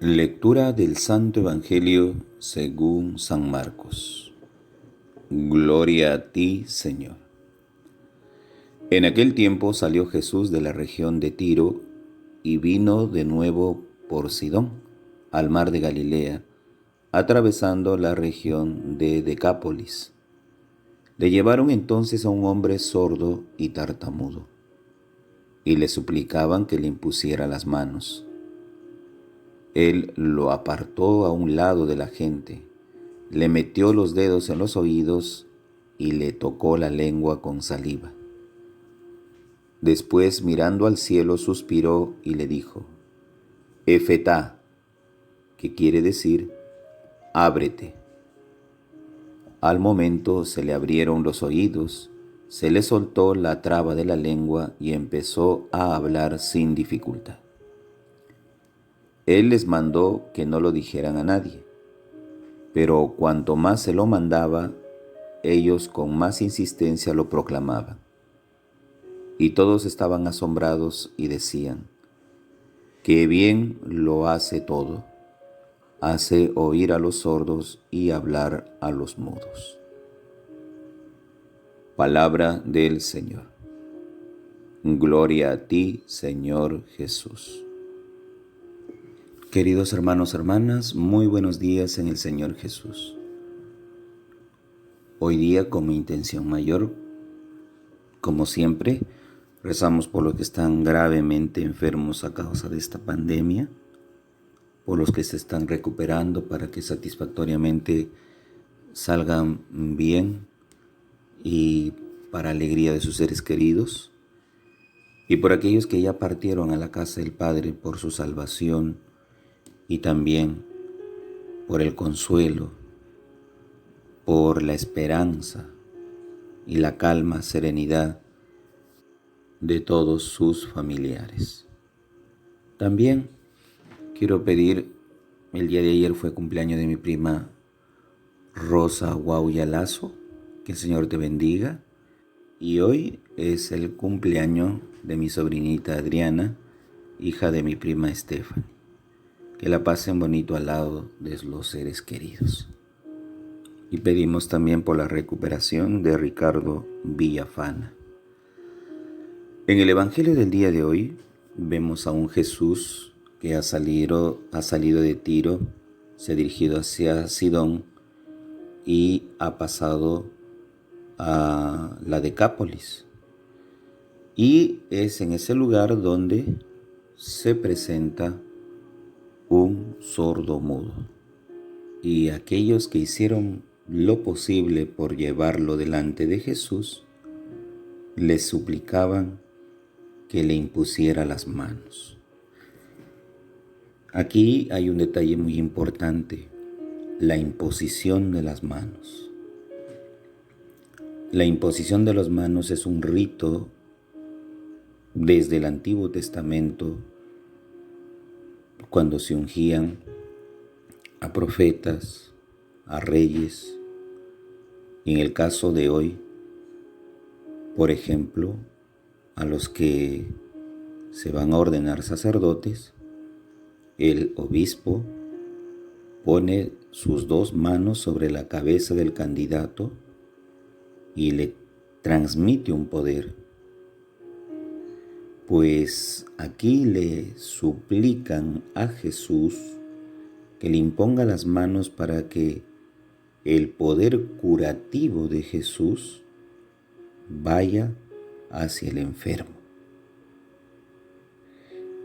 Lectura del Santo Evangelio según San Marcos. Gloria a ti, Señor. En aquel tiempo salió Jesús de la región de Tiro y vino de nuevo por Sidón, al mar de Galilea, atravesando la región de Decápolis. Le llevaron entonces a un hombre sordo y tartamudo, y le suplicaban que le impusiera las manos. Él lo apartó a un lado de la gente, le metió los dedos en los oídos y le tocó la lengua con saliva. Después, mirando al cielo, suspiró y le dijo: Efetá, que quiere decir ábrete. Al momento se le abrieron los oídos, se le soltó la traba de la lengua y empezó a hablar sin dificultad. Él les mandó que no lo dijeran a nadie, pero cuanto más se lo mandaba, ellos con más insistencia lo proclamaban. Y todos estaban asombrados y decían: ¡Qué bien lo hace todo! Hace oír a los sordos y hablar a los mudos. Palabra del Señor. Gloria a ti, Señor Jesús. Queridos hermanos, hermanas, muy buenos días en el Señor Jesús. Hoy día, como intención mayor, como siempre, rezamos por los que están gravemente enfermos a causa de esta pandemia, por los que se están recuperando para que satisfactoriamente salgan bien y para alegría de sus seres queridos, y por aquellos que ya partieron a la casa del Padre por su salvación, y también por el consuelo, por la esperanza y la calma, serenidad de todos sus familiares. También quiero pedir, el día de ayer fue cumpleaños de mi prima Rosa Guauyalazo, que el Señor te bendiga, y hoy es el cumpleaños de mi sobrinita Adriana, hija de mi prima Stephanie. Que la pasen bonito al lado de los seres queridos. Y pedimos también por la recuperación de Ricardo Villafana. En el Evangelio del día de hoy vemos a un Jesús que ha salido de Tiro, se ha dirigido hacia Sidón y ha pasado a la Decápolis. Y es en ese lugar donde se presenta un sordo mudo. Y aquellos que hicieron lo posible por llevarlo delante de Jesús, le suplicaban que le impusiera las manos. Aquí hay un detalle muy importante: la imposición de las manos. La imposición de las manos es un rito desde el Antiguo Testamento, cuando se ungían a profetas, a reyes, y en el caso de hoy, por ejemplo, a los que se van a ordenar sacerdotes, el obispo pone sus dos manos sobre la cabeza del candidato y le transmite un poder. Pues aquí le suplican a Jesús que le imponga las manos para que el poder curativo de Jesús vaya hacia el enfermo,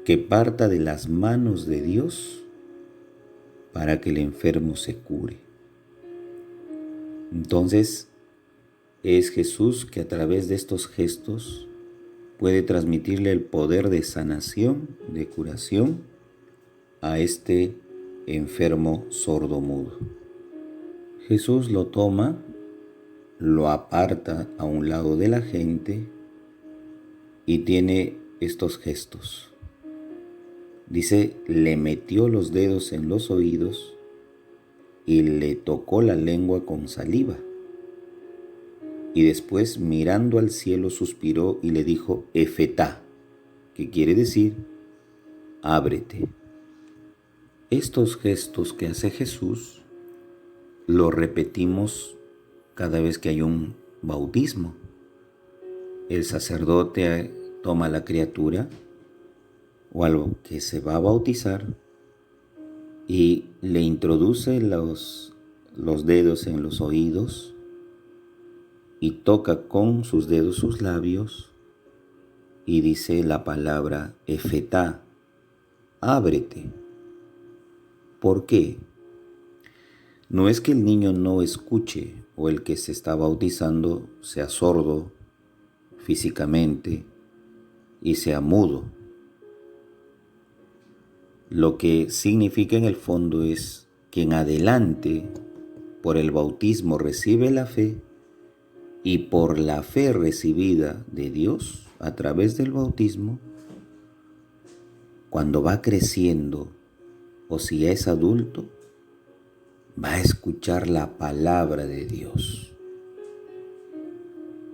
que parta de las manos de Dios para que el enfermo se cure. Entonces, es Jesús que a través de estos gestos puede transmitirle el poder de sanación, de curación a este enfermo sordo-mudo. Jesús lo toma, lo aparta a un lado de la gente y tiene estos gestos. Dice, le metió los dedos en los oídos y le tocó la lengua con saliva. Y después, mirando al cielo, suspiró y le dijo: Efetá, que quiere decir ábrete. Estos gestos que hace Jesús los repetimos cada vez que hay un bautismo. El sacerdote toma a la criatura o algo que se va a bautizar y le introduce los dedos en los oídos y toca con sus dedos sus labios y dice la palabra Efetá, ábrete. ¿Por qué? No es que el niño no escuche o el que se está bautizando sea sordo físicamente y sea mudo. Lo que significa en el fondo es que en adelante, por el bautismo recibe la fe y por la fe recibida de Dios a través del bautismo, cuando va creciendo o si ya es adulto, va a escuchar la palabra de Dios,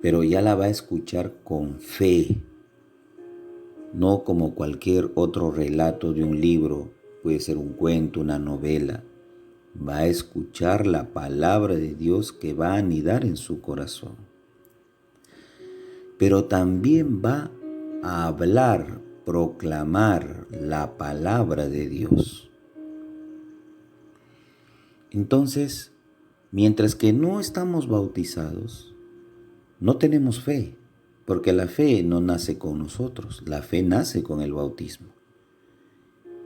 pero ya la va a escuchar con fe, no como cualquier otro relato de un libro, puede ser un cuento, una novela. Va a escuchar la palabra de Dios que va a anidar en su corazón, pero también va a hablar, proclamar la palabra de Dios. Entonces, mientras que no estamos bautizados, no tenemos fe, porque la fe no nace con nosotros, la fe nace con el bautismo.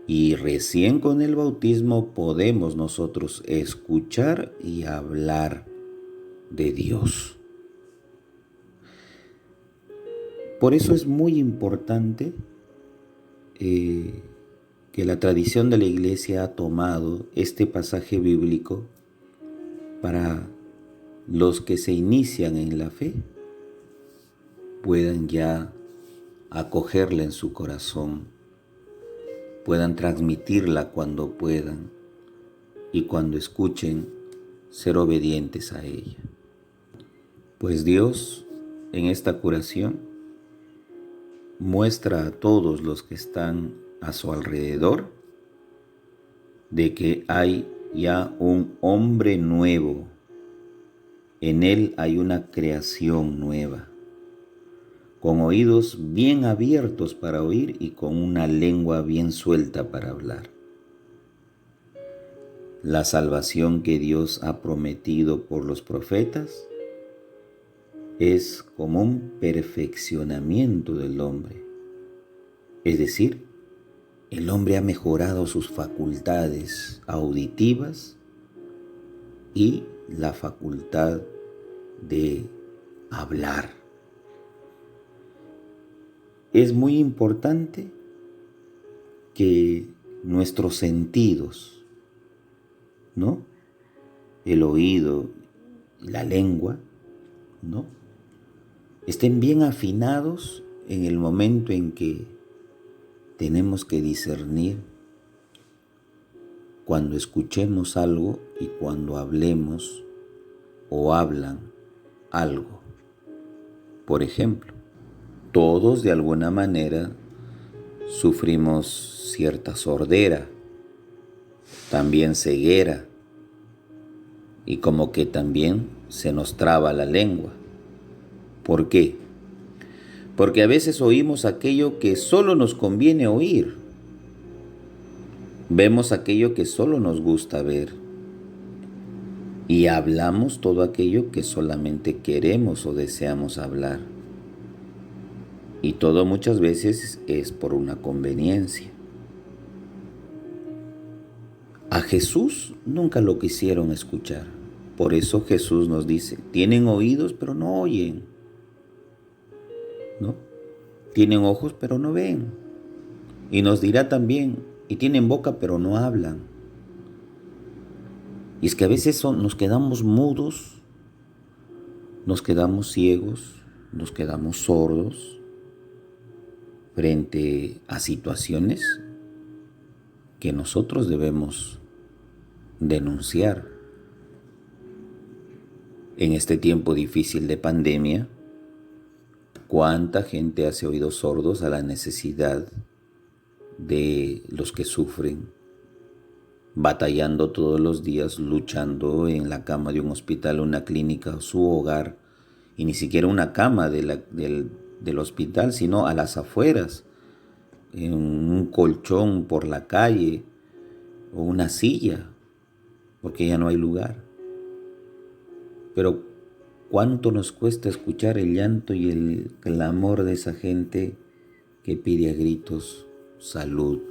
Y recién con el bautismo podemos nosotros escuchar y hablar de Dios. Por eso es muy importante que la tradición de la Iglesia ha tomado este pasaje bíblico para los que se inician en la fe puedan ya acogerla en su corazón, puedan transmitirla cuando puedan y cuando escuchen ser obedientes a ella. Pues Dios en esta curación muestra a todos los que están a su alrededor de que hay ya un hombre nuevo, en él hay una creación nueva, con oídos bien abiertos para oír y con una lengua bien suelta para hablar. La salvación que Dios ha prometido por los profetas es como un perfeccionamiento del hombre. Es decir, el hombre ha mejorado sus facultades auditivas y la facultad de hablar. Es muy importante que nuestros sentidos, ¿no? El oído, la lengua, ¿no? Estén bien afinados en el momento en que tenemos que discernir cuando escuchemos algo y cuando hablemos o hablan algo. Por ejemplo, todos de alguna manera sufrimos cierta sordera, también ceguera, y como que también se nos traba la lengua. ¿Por qué? Porque a veces oímos aquello que solo nos conviene oír. Vemos aquello que solo nos gusta ver. Y hablamos todo aquello que solamente queremos o deseamos hablar. Y todo muchas veces es por una conveniencia. A Jesús nunca lo quisieron escuchar. Por eso Jesús nos dice, tienen oídos pero no oyen, ¿no? Tienen ojos pero no ven. Y nos dirá también, y tienen boca pero no hablan. Y es que a veces nos quedamos mudos, nos quedamos ciegos, nos quedamos sordos frente a situaciones que nosotros debemos denunciar. En este tiempo difícil de pandemia, ¿cuánta gente hace oídos sordos a la necesidad de los que sufren batallando todos los días, luchando en la cama de un hospital, una clínica, su hogar, y ni siquiera una cama del hospital, sino a las afueras, en un colchón por la calle o una silla, porque ya no hay lugar. Pero ¿cuánto nos cuesta escuchar el llanto y el clamor de esa gente que pide a gritos salud,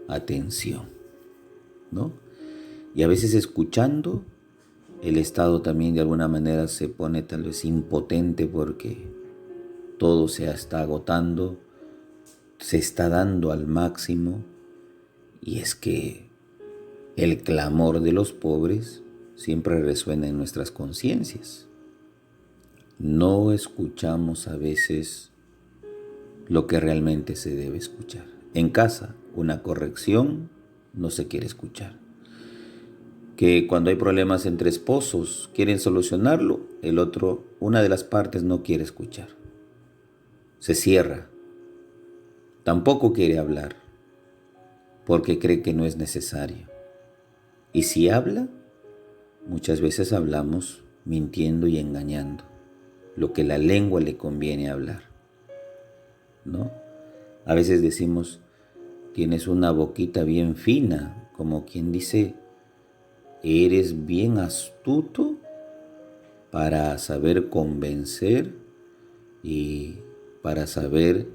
atención, ¿no? Y a veces escuchando, el Estado también de alguna manera se pone tal vez impotente porque todo se está agotando, se está dando al máximo, y es que el clamor de los pobres siempre resuena en nuestras conciencias. No escuchamos a veces lo que realmente se debe escuchar. En casa, una corrección no se quiere escuchar. Que cuando hay problemas entre esposos, quieren solucionarlo, una de las partes no quiere escuchar. Se cierra. Tampoco quiere hablar, porque cree que no es necesario. Y si habla, muchas veces hablamos mintiendo y engañando, lo que la lengua le conviene hablar, ¿no? A veces decimos, tienes una boquita bien fina, como quien dice, eres bien astuto para saber convencer y para saber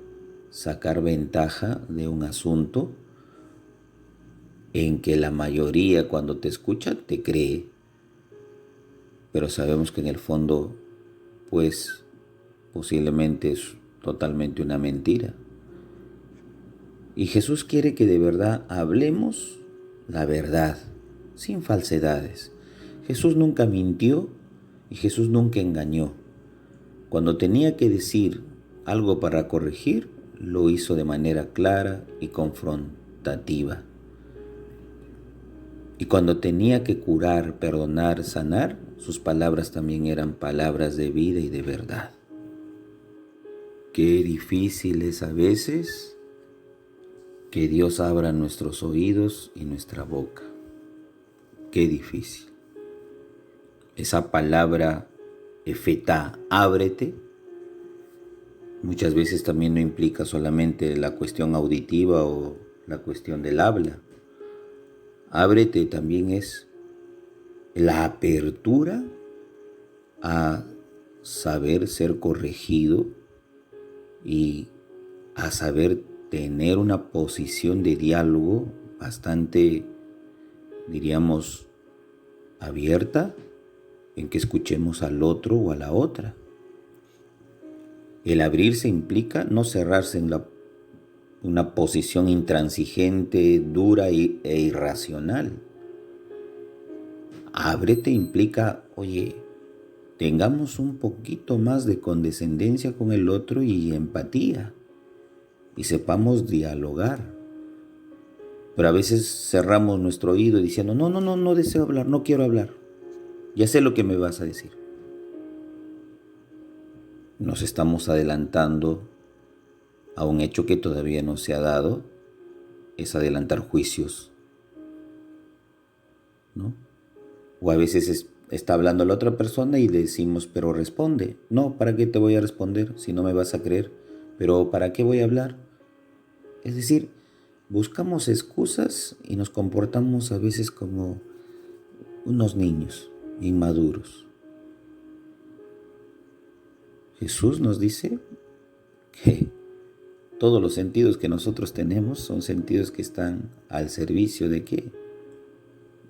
sacar ventaja de un asunto en que la mayoría cuando te escucha te cree, pero sabemos que en el fondo, pues, posiblemente es totalmente una mentira. Y Jesús quiere que de verdad hablemos la verdad, sin falsedades. Jesús nunca mintió y Jesús nunca engañó. Cuando tenía que decir algo para corregir, lo hizo de manera clara y confrontativa. Y cuando tenía que curar, perdonar, sanar, sus palabras también eran palabras de vida y de verdad. Qué difícil es a veces que Dios abra nuestros oídos y nuestra boca. Qué difícil. Esa palabra efetá, ábrete, muchas veces también no implica solamente la cuestión auditiva o la cuestión del habla. Ábrete también es la apertura a saber ser corregido y a saber tener una posición de diálogo bastante, diríamos, abierta, en que escuchemos al otro o a la otra. El abrirse implica no cerrarse en una posición intransigente, dura e irracional. Ábrete implica, oye, tengamos un poquito más de condescendencia con el otro y empatía, y sepamos dialogar. Pero a veces cerramos nuestro oído diciendo, no deseo hablar, no quiero hablar. Ya sé lo que me vas a decir. Nos estamos adelantando a un hecho que todavía no se ha dado, es adelantar juicios, ¿no? O a veces está hablando la otra persona y le decimos, pero responde. No, ¿para qué te voy a responder si no me vas a creer? Pero ¿para qué voy a hablar? Es decir, buscamos excusas y nos comportamos a veces como unos niños inmaduros. Jesús nos dice que todos los sentidos que nosotros tenemos son sentidos que están al servicio ¿de qué?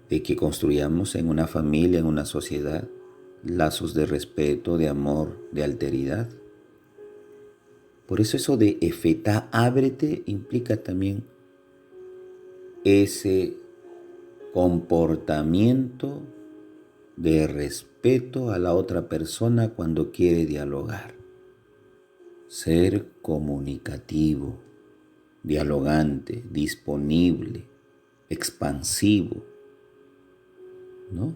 De que construyamos en una familia, en una sociedad, lazos de respeto, de amor, de alteridad. Por eso de efetá, ábrete, implica también ese comportamiento de respeto a la otra persona cuando quiere dialogar. Ser comunicativo, dialogante, disponible, expansivo, ¿no?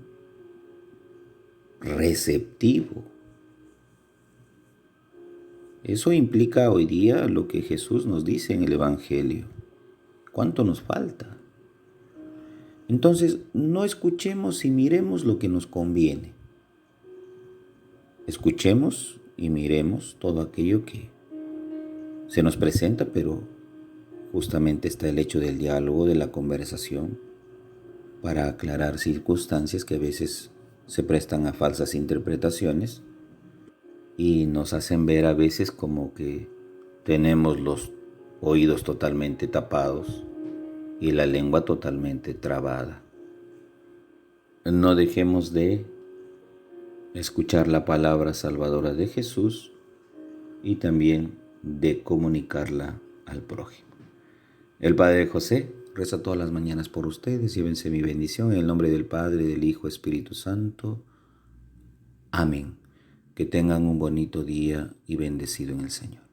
Receptivo. Eso implica hoy día lo que Jesús nos dice en el Evangelio. ¿Cuánto nos falta? Entonces, no escuchemos y miremos lo que nos conviene. Escuchemos y miremos todo aquello que se nos presenta, pero justamente está el hecho del diálogo, de la conversación, para aclarar circunstancias que a veces se prestan a falsas interpretaciones y nos hacen ver a veces como que tenemos los oídos totalmente tapados y la lengua totalmente trabada. No dejemos de escuchar la palabra salvadora de Jesús y también de comunicarla al prójimo. El Padre José reza todas las mañanas por ustedes. Llévense mi bendición en el nombre del Padre, del Hijo, Espíritu Santo. Amén. Que tengan un bonito día y bendecido en el Señor.